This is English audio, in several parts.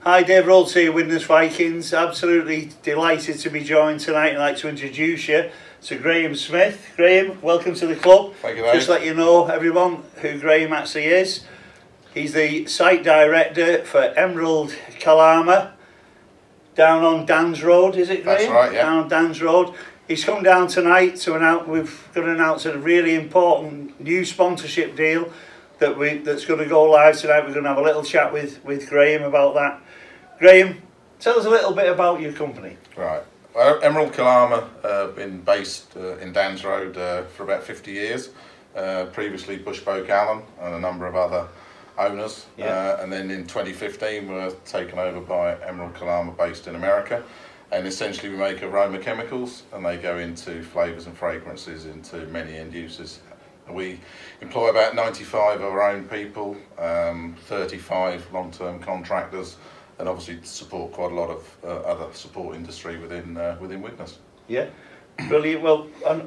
Hi, Dave Rolls here, Widnes Vikings. Absolutely delighted to be joined tonight. I'd like to introduce you to Graham Smith. Graham, welcome to the club. Thank you, Dave. Just let you know, everyone, who Graham actually is. He's the site director for Emerald Kalama, down on Dan's Road, is it, Graham? That's right, yeah. Down on Dan's Road. He's come down tonight to announce, we've got to announce a really important new sponsorship deal that's going to go live tonight. We're going to have a little chat with Graham about that. Graham, tell us a little bit about your company. Right. Well, Emerald Kalama been based in Dan's Road for about 50 years. Previously Bushbow Allen and a number of other owners. Yeah. And then in 2015 we were taken over by Emerald Kalama based in America. And essentially we make aroma chemicals and they go into flavours and fragrances into many end users. We employ about 95 of our own people, 35 long-term contractors, and obviously support quite a lot of other support industry within Widnes. Yeah, brilliant. Well, I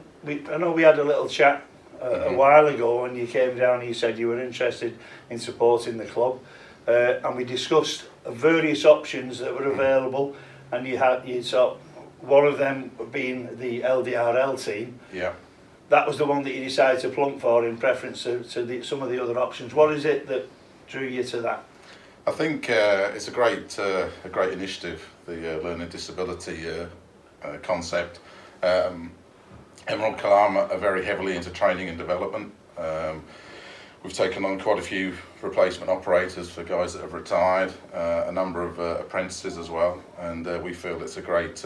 know we had a little chat a while ago when you came down and you said you were interested in supporting the club, and we discussed various options that were available, and you saw one of them being the LDRL team. Yeah. That was the one that you decided to plunk for in preference to some of the other options. What is it that drew you to that? I think it's a great initiative, the learning disability concept. Emerald Kalama are very heavily into training and development. We've taken on quite a few replacement operators for guys that have retired, a number of apprentices as well, and we feel it's a great.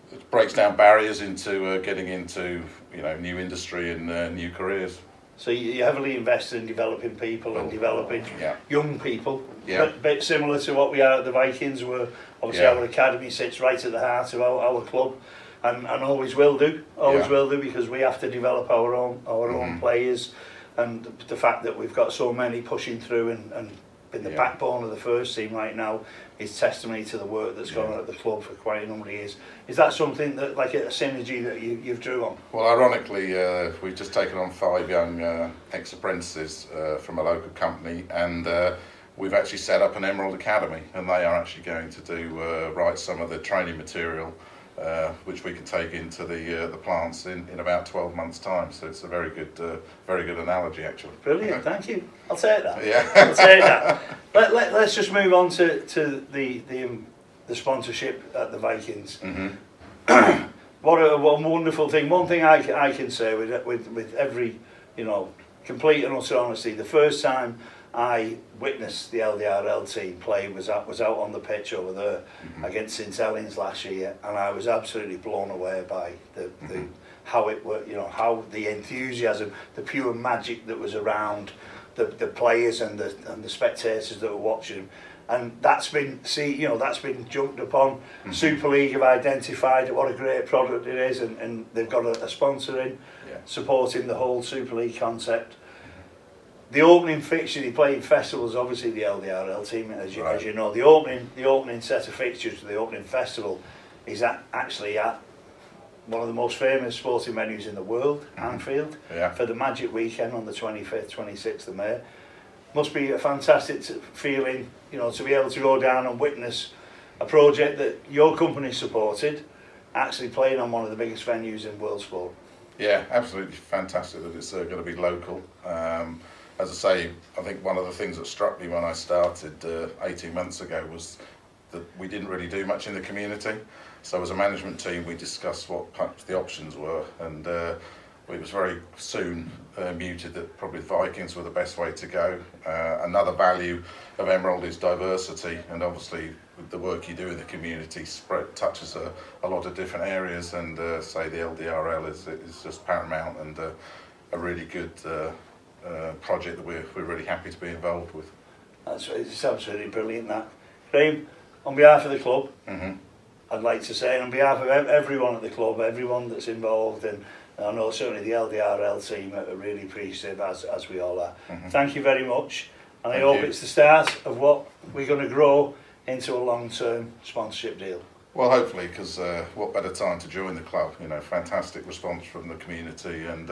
It breaks down barriers into getting into new industry and new careers. So you heavily invested in developing people and developing young people. Yeah. A bit similar to what we are at the Vikings, where obviously our academy sits right at the heart of our club, and always will do. Will do, because we have to develop our own players, and the fact that we've got so many pushing through and been the backbone of the first team right now is testimony to the work that's gone on at the club for quite a number of years. Is that something that, like a synergy that you've drew on? Well, ironically, we've just taken on 5 young ex-apprentices from a local company, and we've actually set up an Emerald Academy, and they are actually going to write some of the training material which we can take into the plants in about 12 months' time. So it's a very good analogy, actually. Brilliant, thank you. I'll take that. Yeah. I'll take that. Let's just move on to the sponsorship at the Vikings. What a wonderful thing. One thing I can say with every complete and utter honesty, the first time I witnessed the LDRL team play was out on the pitch over there against St Helens last year, and I was absolutely blown away by how it worked, how the enthusiasm, the pure magic that was around the players and the spectators that were watching. And that's been jumped upon. Super League have identified what a great product it is, and they've got a sponsor in supporting the whole Super League concept. The opening fixture, they play in festivals, obviously the LDRL team, as you know. The opening set of fixtures for the opening festival is actually at one of the most famous sporting venues in the world, Anfield, for the Magic Weekend on the 25th, 26th of May. Must be a fantastic feeling, to be able to go down and witness a project that your company supported, actually playing on one of the biggest venues in world sport. Yeah, absolutely fantastic that it's going to be local. As I say, I think one of the things that struck me when I started 18 months ago was that we didn't really do much in the community. So as a management team, we discussed what the options were, and it was very soon muted that probably the Vikings were the best way to go. Another value of Emerald is diversity, and obviously with the work you do in the community touches a lot of different areas, and say the LDRL is just paramount, and a really good project that we're really happy to be involved with. It's absolutely brilliant, that. Graham, on behalf of the club, I'd like to say, and on behalf of everyone at the club, everyone that's involved, and I know certainly the LDRL team are really appreciative, as we all are. Thank you very much, and I hope it's the start of what we're going to grow into a long-term sponsorship deal. Well, hopefully, because what better time to join the club? You know, fantastic response from the community, and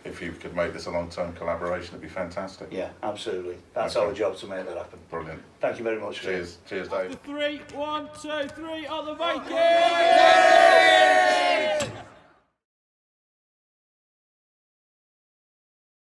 if you could make this a long-term collaboration, it'd be fantastic. Yeah, absolutely. That's Okay. our job to make that happen. Brilliant. Thank you very much. Cheers, cheers, Dave. After 3, 1, 2, 3, on the Vikings!